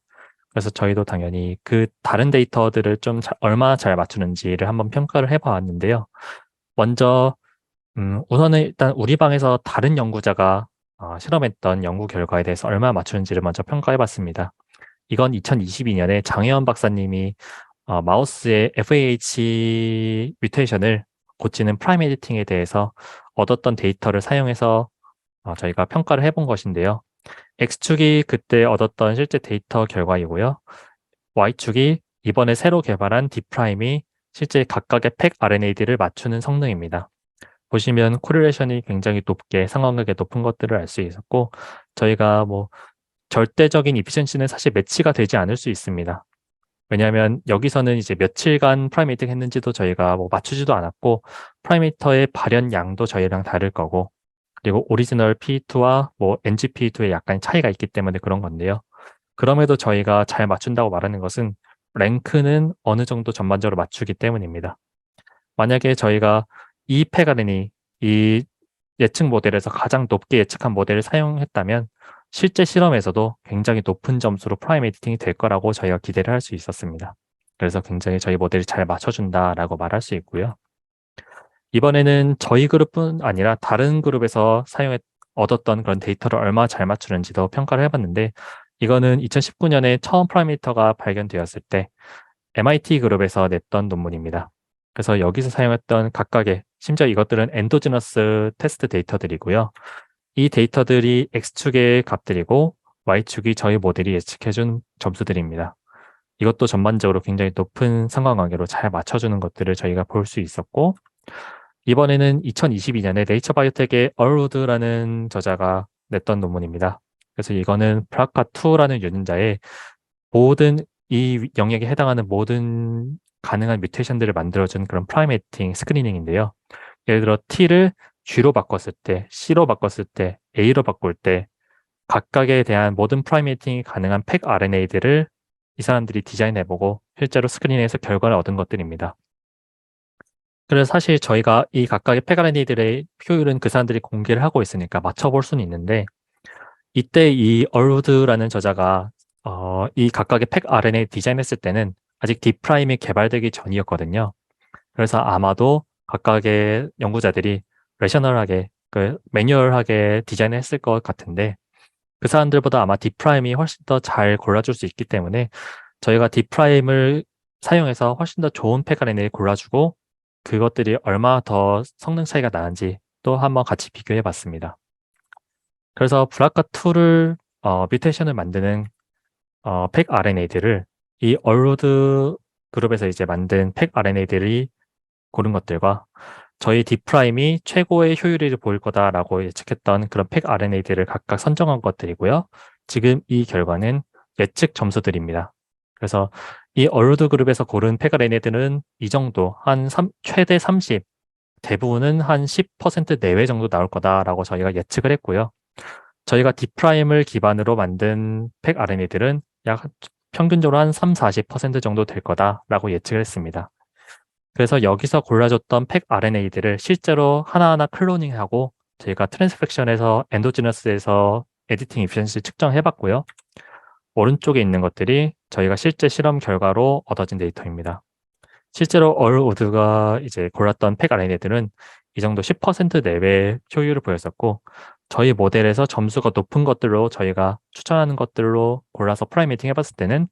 그래서 저희도 당연히 그 다른 데이터들을 좀 얼마나 잘 맞추는지를 한번 평가를 해봤는데요. 먼저 우선은 일단 우리 방에서 다른 연구자가 실험했던 연구 결과에 대해서 얼마나 맞추는지를 먼저 평가해봤습니다. 이건 2022년에 장혜원 박사님이 마우스의 FAH 뮤테이션을 고치는 프라임 에디팅에 대해서 얻었던 데이터를 사용해서 저희가 평가를 해본 것인데요. X축이 그때 얻었던 실제 데이터 결과이고요. Y축이 이번에 새로 개발한 D'이 실제 각각의 팩 RNA들을 맞추는 성능입니다. 보시면 코릴레이션이 굉장히 높게 상관관계 높은 것들을 알 수 있었고 저희가 뭐 절대적인 이피션시는 사실 매치가 되지 않을 수 있습니다. 왜냐하면 여기서는 이제 며칠간 프라이메이팅 했는지도 저희가 뭐 맞추지도 않았고 프라이메이터의 발현 양도 저희랑 다를 거고 그리고 오리지널 P2와 뭐 NG-P2의 약간 차이가 있기 때문에 그런 건데요. 그럼에도 저희가 잘 맞춘다고 말하는 것은 랭크는 어느 정도 전반적으로 맞추기 때문입니다. 만약에 저희가 이 페가렌이 이 예측 모델에서 가장 높게 예측한 모델을 사용했다면 실제 실험에서도 굉장히 높은 점수로 프라임 에디팅이 될 거라고 저희가 기대를 할 수 있었습니다. 그래서 굉장히 저희 모델이 잘 맞춰준다라고 말할 수 있고요. 이번에는 저희 그룹뿐 아니라 다른 그룹에서 얻었던 그런 데이터를 얼마나 잘 맞추는지도 평가를 해봤는데 이거는 2019년에 처음 프라이메이터가 발견되었을 때 MIT 그룹에서 냈던 논문입니다. 그래서 여기서 사용했던 각각의 심지어 이것들은 엔도지너스 테스트 데이터들이고요. 이 데이터들이 X축의 값들이고 Y축이 저희 모델이 예측해준 점수들입니다. 이것도 전반적으로 굉장히 높은 상관관계로 잘 맞춰주는 것들을 저희가 볼 수 있었고 이번에는 2022년에 네이처 바이오텍의 얼우드라는 저자가 냈던 논문입니다. 그래서 이거는 브라카2라는 유전자의 모든 이 영역에 해당하는 모든 가능한 뮤테이션들을 만들어준 그런 프라임 에디팅 스크리닝인데요. 예를 들어 T를 G로 바꿨을 때, C로 바꿨을 때, A로 바꿀 때 각각에 대한 모든 프라임 에디팅이 가능한 팩 RNA들을 이 사람들이 디자인해보고 실제로 스크린에서 결과를 얻은 것들입니다. 그래서 사실 저희가 이 각각의 팩 RNA들의 효율은 그 사람들이 공개를 하고 있으니까 맞춰볼 수는 있는데 이때 이 얼우드라는 저자가 이 각각의 팩 RNA 디자인했을 때는 아직 D'이 개발되기 전이었거든요. 그래서 아마도 각각의 연구자들이 레셔널하게, 매뉴얼하게 디자인했을 것 같은데 그 사람들보다 아마 D'이 훨씬 더 잘 골라줄 수 있기 때문에 저희가 D'을 사용해서 훨씬 더 좋은 팩 RNA를 골라주고 그것들이 얼마나 더 성능 차이가 나는지 또 한번 같이 비교해 봤습니다. 그래서 브라카2를 뮤테이션을 만드는 팩 RNA들을 이 얼로드 그룹에서 이제 만든 팩 RNA들이 고른 것들과 저희 D'이 최고의 효율을 보일 거다라고 예측했던 그런 팩 RNA들을 각각 선정한 것들이고요. 지금 이 결과는 예측 점수들입니다. 그래서 이 얼루드 그룹에서 고른 팩 RNA들은 이 정도, 최대 30, 대부분은 한 10% 내외 정도 나올 거다라고 저희가 예측을 했고요. 저희가 D'을 기반으로 만든 팩 RNA들은 약 평균적으로 한 3, 40% 정도 될 거다라고 예측을 했습니다. 그래서 여기서 골라줬던 팩 RNA들을 실제로 하나하나 클로닝하고 저희가 트랜스펙션에서 엔도지너스에서 에디팅 이피션시 측정해봤고요. 오른쪽에 있는 것들이 저희가 실제 실험 결과로 얻어진 데이터입니다. 실제로 얼우드가 이제 골랐던 팩 RNA들은 이 정도 10% 내외 효율을 보였었고 저희 모델에서 점수가 높은 것들로 저희가 추천하는 것들로 골라서 프라임 에디팅 해봤을 때는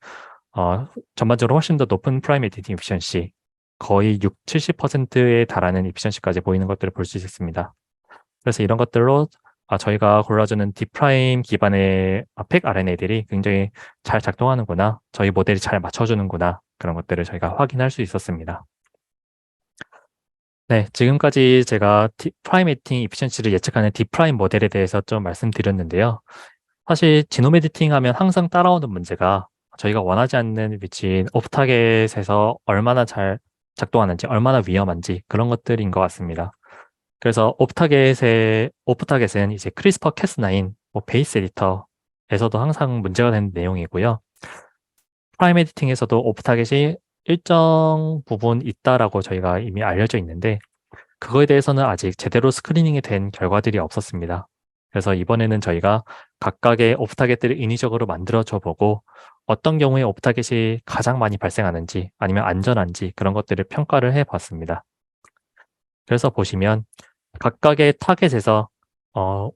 전반적으로 훨씬 더 높은 프라임 에디팅 이피션시 거의 6, 70%에 달하는 이피션시까지 보이는 것들을 볼 수 있었습니다. 그래서 이런 것들로 저희가 골라주는 D' 기반의 팩 RNA들이 굉장히 잘 작동하는구나, 저희 모델이 잘 맞춰주는구나, 그런 것들을 저희가 확인할 수 있었습니다. 네, 지금까지 제가 프라임 에디팅 이피션시를 예측하는 D' 모델에 대해서 좀 말씀드렸는데요. 사실 지놈 에디팅 하면 항상 따라오는 문제가 저희가 원하지 않는 위치인 오프 타겟에서 얼마나 잘 작동하는지, 얼마나 위험한지 그런 것들인 것 같습니다. 그래서 오프 타겟은 이제 크리스퍼 캐스9, 베이스 에디터에서도 항상 문제가 되는 내용이고요. 프라임 에디팅에서도 오프 타겟이 일정 부분 있다라고 저희가 이미 알려져 있는데 그거에 대해서는 아직 제대로 스크리닝이 된 결과들이 없었습니다. 그래서 이번에는 저희가 각각의 오프 타겟들을 인위적으로 만들어줘 보고 어떤 경우에 오프 타겟이 가장 많이 발생하는지 아니면 안전한지 그런 것들을 평가를 해봤습니다. 그래서 보시면 각각의 타겟에서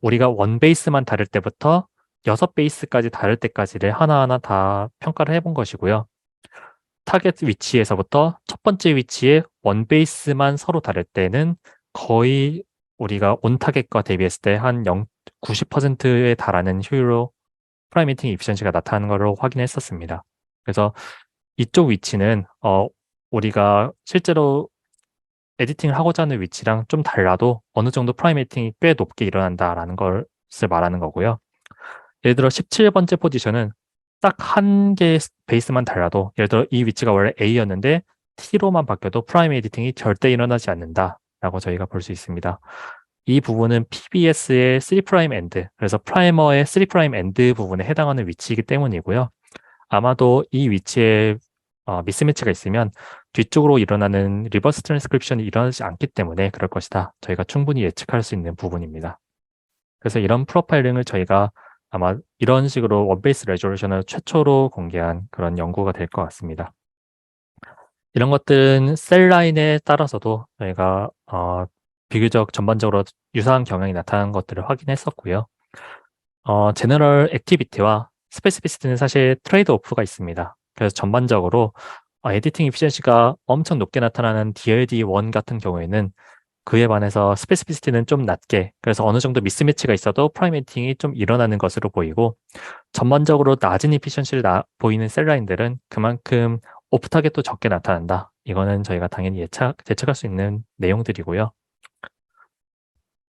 우리가 원 베이스만 다를 때부터 6베이스까지 다를 때까지를 하나하나 다 평가를 해본 것이고요. 타겟 위치에서부터 첫 번째 위치에 원 베이스만 서로 다를 때는 거의 우리가 온 타겟과 대비했을 때 한 90%에 달하는 효율로 프라이메이팅 이피션시가 나타나는 것으로 확인했었습니다. 그래서 이쪽 위치는 우리가 실제로 에디팅을 하고자 하는 위치랑 좀 달라도 어느 정도 프라이메이팅이 꽤 높게 일어난다라는 것을 말하는 거고요. 예를 들어 17번째 포지션은 딱 한 개의 베이스만 달라도 예를 들어 이 위치가 원래 A였는데 T로만 바뀌어도 프라임 에디팅이 절대 일어나지 않는다라고 저희가 볼 수 있습니다. 이 부분은 PBS의 3' 엔드, 그래서 프라이머의 3' 엔드 부분에 해당하는 위치이기 때문이고요. 아마도 이 위치에 미스매치가 있으면 뒤쪽으로 일어나는 리버스 트랜스크립션이 일어나지 않기 때문에 그럴 것이다. 저희가 충분히 예측할 수 있는 부분입니다. 그래서 이런 프로파일링을 저희가 아마 이런 식으로 원베이스 레졸루션을 최초로 공개한 그런 연구가 될 것 같습니다. 이런 것들은 셀 라인에 따라서도 저희가 비교적 전반적으로 유사한 경향이 나타나는 것들을 확인했었고요. 제너럴 액티비티와 스페시피시티는 사실 트레이드 오프가 있습니다. 그래서 전반적으로 에디팅 이피션시가 엄청 높게 나타나는 DLD1 같은 경우에는 그에 반해서 스페시피시티는 좀 낮게, 그래서 어느 정도 미스매치가 있어도 프라임 에디팅이 좀 일어나는 것으로 보이고 전반적으로 낮은 이피션시를 보이는 셀라인들은 그만큼 오프 타겟도 적게 나타난다. 이거는 저희가 당연히 예측할 수 있는 내용들이고요.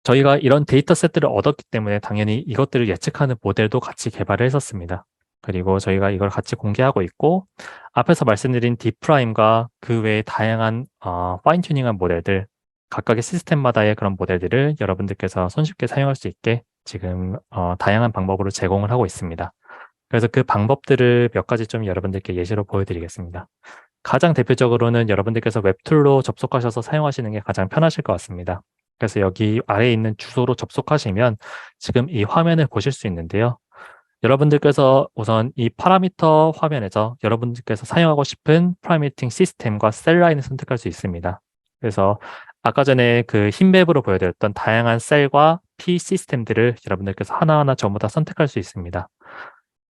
저희가 이런 데이터셋들을 얻었기 때문에 당연히 이것들을 예측하는 모델도 같이 개발을 했었습니다. 그리고 저희가 이걸 같이 공개하고 있고 앞에서 말씀드린 D'과 그 외의 다양한 파인 튜닝한 모델들, 각각의 시스템마다의 그런 모델들을 여러분들께서 손쉽게 사용할 수 있게 지금 다양한 방법으로 제공을 하고 있습니다. 그래서 그 방법들을 몇 가지 좀 여러분들께 예시로 보여드리겠습니다. 가장 대표적으로는 여러분들께서 웹툴로 접속하셔서 사용하시는 게 가장 편하실 것 같습니다. 그래서 여기 아래에 있는 주소로 접속하시면 지금 이 화면을 보실 수 있는데요. 여러분들께서 우선 이 파라미터 화면에서 여러분들께서 사용하고 싶은 프라이메이팅 시스템과 셀 라인을 선택할 수 있습니다. 그래서 아까 전에 그 흰맵으로 보여드렸던 다양한 셀과 P 시스템들을 여러분들께서 하나하나 전부 다 선택할 수 있습니다.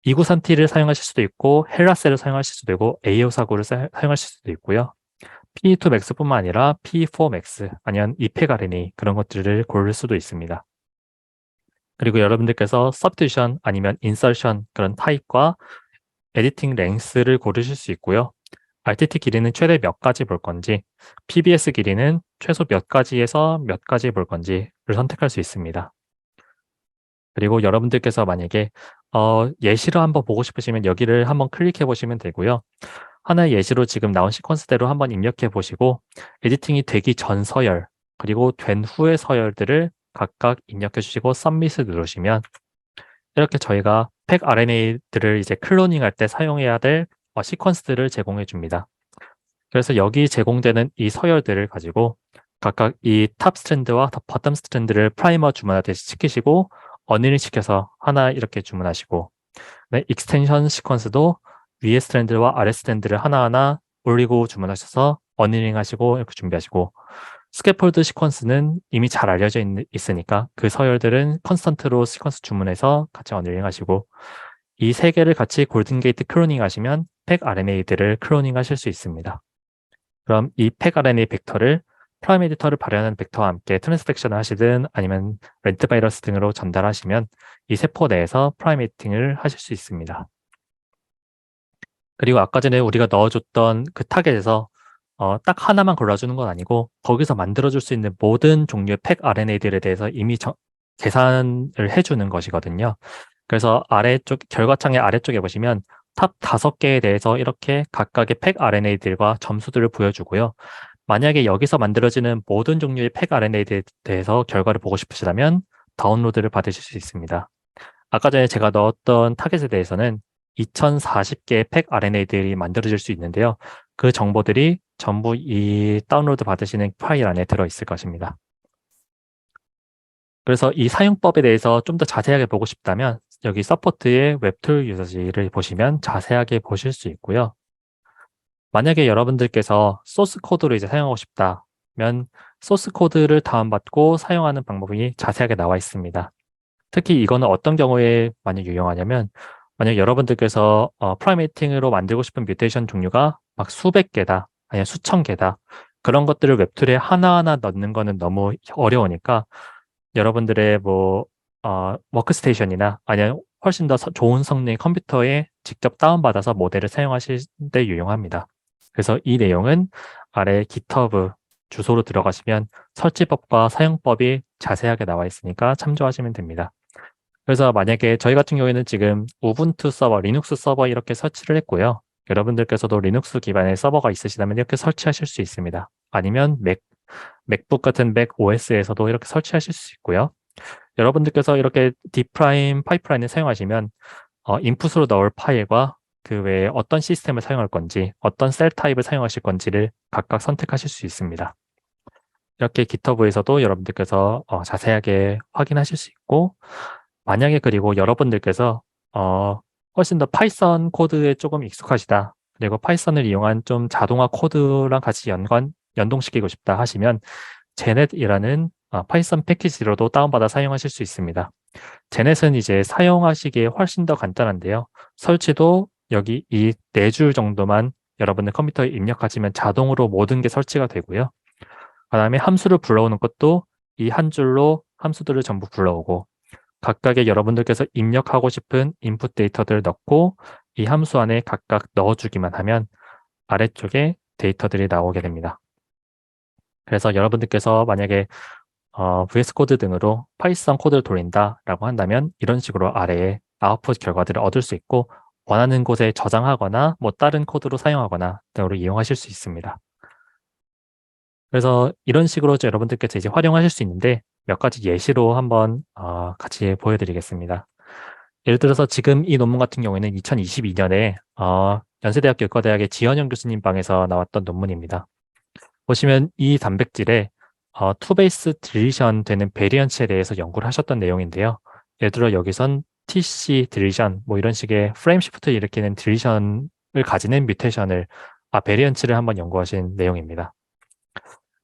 2937을 사용하실 수도 있고 헬라셀을 사용하실 수도 있고 A549를 사용하실 수도 있고요. P2max뿐만 아니라 P4max 아니면 이펙 RNA 그런 것들을 고를 수도 있습니다. 그리고 여러분들께서 substitution 아니면 insertion 그런 타입과 에디팅 랭스를 고르실 수 있고요. RTT 길이는 최대 몇 가지 볼 건지, PBS 길이는 최소 몇 가지에서 몇 가지 볼 건지를 선택할 수 있습니다. 그리고 여러분들께서 만약에 예시로 한번 보고 싶으시면 여기를 한번 클릭해 보시면 되고요. 하나의 예시로 지금 나온 시퀀스대로 한번 입력해 보시고 에디팅이 되기 전 서열 그리고 된 후의 서열들을 각각 입력해 주시고 서밋을 누르시면 이렇게 저희가 팩 RNA들을 이제 클로닝할 때 사용해야 될 시퀀스들을 제공해 줍니다. 그래서 여기 제공되는 이 서열들을 가지고 각각 이 탑 스트랜드와 버텀 스트랜드를 프라이머 주문하듯이 시키시고 어닝 시켜서 하나 이렇게 주문하시고 네, 익스텐션 시퀀스도 위에 스트랜드와 아래 스트랜드를 하나하나 올리고 주문하셔서 어닝 하시고 이렇게 준비하시고 스캐폴드 시퀀스는 이미 잘 알려져 있으니까 그 서열들은 컨스턴트로 시퀀스 주문해서 같이 어닝 하시고 이 세 개를 같이 골든 게이트 클로닝 하시면 팩 RNA들을 클로닝 하실 수 있습니다. 그럼 이 팩 RNA 벡터를 프라임 에디터를 발현하는 벡터와 함께 트랜스펙션을 하시든 아니면 렌트바이러스 등으로 전달하시면 이 세포 내에서 프라임 에디팅을 하실 수 있습니다. 그리고 아까 전에 우리가 넣어줬던 그 타겟에서 딱 하나만 골라주는 건 아니고 거기서 만들어줄 수 있는 모든 종류의 팩 RNA들에 대해서 이미 계산을 해주는 것이거든요. 그래서 아래쪽 결과창의 아래쪽에 보시면 탑 5개에 대해서 이렇게 각각의 팩 RNA들과 점수들을 보여주고요. 만약에 여기서 만들어지는 모든 종류의 팩 RNA에 대해서 결과를 보고 싶으시다면 다운로드를 받으실 수 있습니다. 아까 전에 제가 넣었던 타겟에 대해서는 2040개의 팩 RNA들이 만들어질 수 있는데요. 그 정보들이 전부 이 다운로드 받으시는 파일 안에 들어있을 것입니다. 그래서 이 사용법에 대해서 좀 더 자세하게 보고 싶다면 여기 서포트의 웹툴 유저지를 보시면 자세하게 보실 수 있고요. 만약에 여러분들께서 소스 코드를 이제 사용하고 싶다면 소스 코드를 다운받고 사용하는 방법이 자세하게 나와 있습니다. 특히 이거는 어떤 경우에 많이 유용하냐면 만약 여러분들께서 프라이메이팅으로 만들고 싶은 뮤테이션 종류가 막 수백 개다 아니면 수천 개다 그런 것들을 웹툴에 하나하나 넣는 거는 너무 어려우니까 여러분들의 워크스테이션이나 아니면 훨씬 더 좋은 성능의 컴퓨터에 직접 다운받아서 모델을 사용하실 때 유용합니다. 그래서 이 내용은 아래 GitHub 주소로 들어가시면 설치법과 사용법이 자세하게 나와 있으니까 참조하시면 됩니다. 그래서 만약에 저희 같은 경우에는 지금 우분투 서버, 리눅스 서버 이렇게 설치를 했고요. 여러분들께서도 리눅스 기반의 서버가 있으시다면 이렇게 설치하실 수 있습니다. 아니면 맥북 같은 맥 OS에서도 이렇게 설치하실 수 있고요. 여러분들께서 이렇게 D프라임 파이프라인을 사용하시면 인풋으로 넣을 파일과 그 외에 어떤 시스템을 사용할 건지, 어떤 셀 타입을 사용하실 건지를 각각 선택하실 수 있습니다. 이렇게 GitHub에서도 여러분들께서 자세하게 확인하실 수 있고, 만약에 그리고 여러분들께서 훨씬 더 파이썬 코드에 조금 익숙하시다. 그리고 파이썬을 이용한 좀 자동화 코드랑 같이 연동시키고 싶다 하시면 제넷이라는 파이썬 패키지로도 다운받아 사용하실 수 있습니다. 제넷은 이제 사용하시기에 훨씬 더 간단한데요. 설치도 여기 이 4줄 정도만 여러분의 컴퓨터에 입력하시면 자동으로 모든 게 설치가 되고요. 그 다음에 함수를 불러오는 것도 이 한 줄로 함수들을 전부 불러오고 각각의 여러분들께서 입력하고 싶은 인풋 데이터들을 넣고 이 함수 안에 각각 넣어주기만 하면 아래쪽에 데이터들이 나오게 됩니다. 그래서 여러분들께서 만약에 VS 코드 등으로 파이썬 코드를 돌린다라고 한다면 이런 식으로 아래에 아웃풋 결과들을 얻을 수 있고 원하는 곳에 저장하거나 다른 코드로 사용하거나 등으로 이용하실 수 있습니다. 그래서 이런 식으로 여러분들께서 이제 활용하실 수 있는데 몇 가지 예시로 한번 같이 보여드리겠습니다. 예를 들어서 지금 이 논문 같은 경우에는 2022년에 연세대학교 의과대학의 지현영 교수님 방에서 나왔던 논문입니다. 보시면 이 단백질에 투베이스 딜리션 되는 베리언츠에 대해서 연구를 하셨던 내용인데요. 예를 들어 여기선 TC 딜리션 이런 식의 프레임 시프트 일으키는 딜리션을 가지는 뮤테이션을 베리언츠를 한번 연구하신 내용입니다.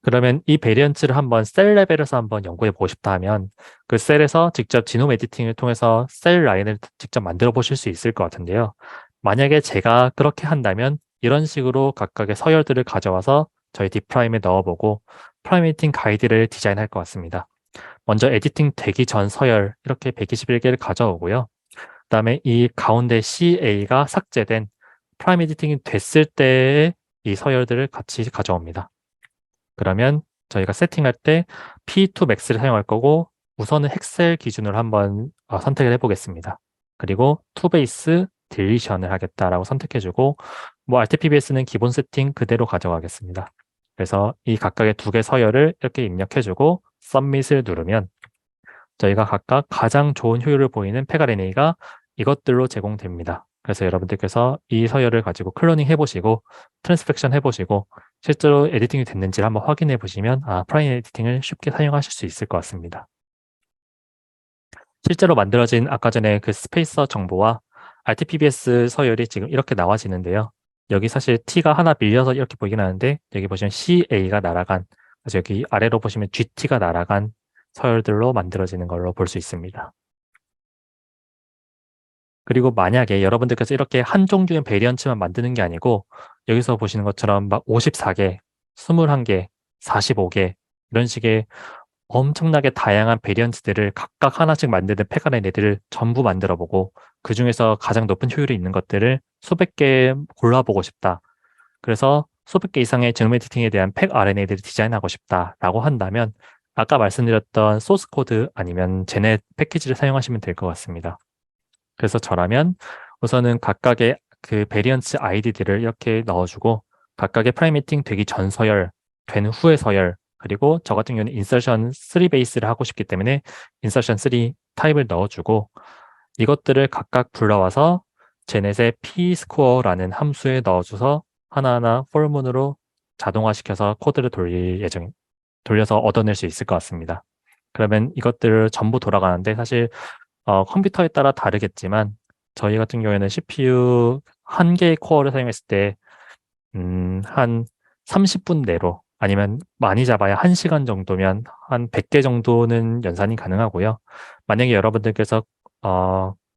그러면 이 베리언츠를 한번 셀 레벨에서 한번 연구해 보고 싶다 하면 그 셀에서 직접 지놈 에디팅을 통해서 셀 라인을 직접 만들어 보실 수 있을 것 같은데요. 만약에 제가 그렇게 한다면 이런 식으로 각각의 서열들을 가져와서 저희 D프라임에 넣어보고 프라임 에디팅 가이드를 디자인할 것 같습니다. 먼저 에디팅 되기 전 서열 이렇게 121개를 가져오고요. 그 다음에 이 가운데 CA가 삭제된 프라임 에디팅이 됐을 때의 이 서열들을 같이 가져옵니다. 그러면 저희가 세팅할 때 P2 Max를 사용할 거고 우선은 엑셀 기준으로 한번 선택을 해보겠습니다. 그리고 투베이스 딜리션을 하겠다라고 선택해주고, 뭐 RTPBS는 기본 세팅 그대로 가져가겠습니다. 그래서 이 각각의 두 개 서열을 이렇게 입력해주고 submit을 누르면 저희가 각각 가장 좋은 효율을 보이는 pegRNA가 이것들로 제공됩니다. 그래서 여러분들께서 이 서열을 가지고 클로닝 해보시고 트랜스펙션 해보시고 실제로 에디팅이 됐는지를 한번 확인해 보시면 프라임 에디팅을 쉽게 사용하실 수 있을 것 같습니다. 실제로 만들어진 아까 전에 그 스페이서 정보와 RTPBS 서열이 지금 이렇게 나와지는데요. 여기 사실 T가 하나 밀려서 이렇게 보이긴 하는데 여기 보시면 CA가 날아간, 그래서 여기 아래로 보시면 GT가 날아간 서열들로 만들어지는 걸로 볼 수 있습니다. 그리고 만약에 여러분들께서 이렇게 한 종류의 베리언츠만 만드는 게 아니고 여기서 보시는 것처럼 막 54개, 21개, 45개 이런 식의 엄청나게 다양한 베리언츠들을 각각 하나씩 만드는 pegRNA들을 전부 만들어보고 그 중에서 가장 높은 효율이 있는 것들을 수백 개 골라보고 싶다. 그래서 수백 개 이상의 제노 에디팅에 대한 pegRNA들을 디자인하고 싶다라고 한다면 아까 말씀드렸던 소스 코드 아니면 제넷 패키지를 사용하시면 될 것 같습니다. 그래서 저라면 우선은 각각의 그 베리언츠 아이디들을 이렇게 넣어주고 각각의 프라이메이팅 되기 전 서열, 된 후의 서열, 그리고 저 같은 경우는 인서션 3 베이스를 하고 싶기 때문에 인서션 3 타입을 넣어주고 이것들을 각각 불러와서 제넷의 pscore라는 함수에 넣어줘서 하나하나 폴문으로 자동화시켜서 코드를 돌려서 얻어낼 수 있을 것 같습니다. 그러면 이것들을 전부 돌아가는데 사실 컴퓨터에 따라 다르겠지만 저희 같은 경우에는 CPU 한 개의 코어를 사용했을 때 한 30분 내로 아니면 많이 잡아야 1시간 정도면 한 100개 정도는 연산이 가능하고요. 만약에 여러분들께서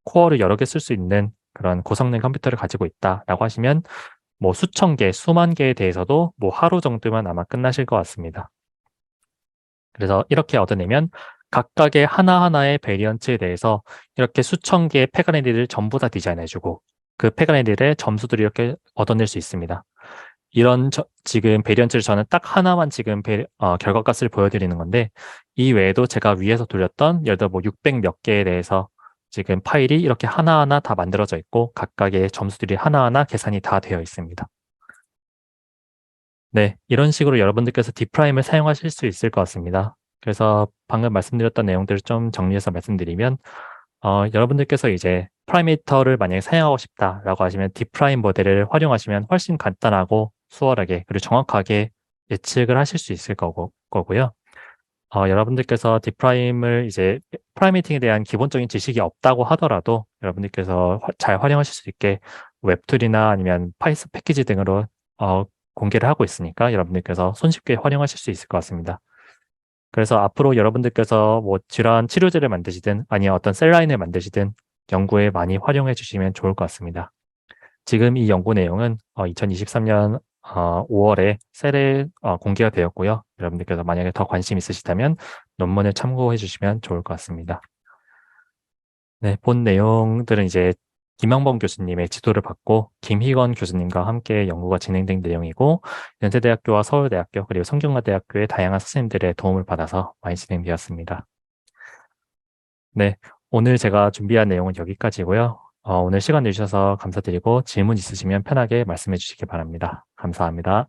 코어를 여러 개 쓸 수 있는 그런 고성능 컴퓨터를 가지고 있다라고 하시면 뭐 수천 개, 수만 개에 대해서도 뭐 하루 정도면 아마 끝나실 것 같습니다. 그래서 이렇게 얻어내면 각각의 하나하나의 베리언츠에 대해서 이렇게 수천 개의 pegRNA를 전부 다 디자인해주고 그 pegRNA들의 점수들을 이렇게 얻어낼 수 있습니다. 이런 지금 베리언츠를 저는 딱 하나만 지금 결과값을 보여드리는 건데 이 외에도 제가 위에서 돌렸던 예를 들어 뭐 600 몇 개에 대해서 지금 파일이 이렇게 하나하나 다 만들어져 있고 각각의 점수들이 하나하나 계산이 다 되어 있습니다. 네, 이런 식으로 여러분들께서 D프라임을 사용하실 수 있을 것 같습니다. 그래서 방금 말씀드렸던 내용들을 좀 정리해서 말씀드리면 여러분들께서 이제 프라이메이터를 만약에 사용하고 싶다라고 하시면 D프라임 모델을 활용하시면 훨씬 간단하고 수월하게 그리고 정확하게 예측을 하실 수 있을 거고요. 여러분들께서 D프라임을 이제 프라이메이팅에 대한 기본적인 지식이 없다고 하더라도 여러분들께서 잘 활용하실 수 있게 웹툴이나 아니면 파이썬 패키지 등으로 공개를 하고 있으니까 여러분들께서 손쉽게 활용하실 수 있을 것 같습니다. 그래서 앞으로 여러분들께서 뭐 질환 치료제를 만드시든 아니면 어떤 셀라인을 만드시든 연구에 많이 활용해 주시면 좋을 것 같습니다. 지금 이 연구 내용은 2023년 5월에 셀에 공개가 되었고요. 여러분들께서 만약에 더 관심 있으시다면 논문을 참고해 주시면 좋을 것 같습니다. 네, 본 내용들은 이제 김영범 교수님의 지도를 받고 김희건 교수님과 함께 연구가 진행된 내용이고 연세대학교와 서울대학교 그리고 성균관대학교의 다양한 선생님들의 도움을 받아서 많이 진행되었습니다. 네, 오늘 제가 준비한 내용은 여기까지고요. 오늘 시간 내주셔서 감사드리고 질문 있으시면 편하게 말씀해 주시기 바랍니다. 감사합니다.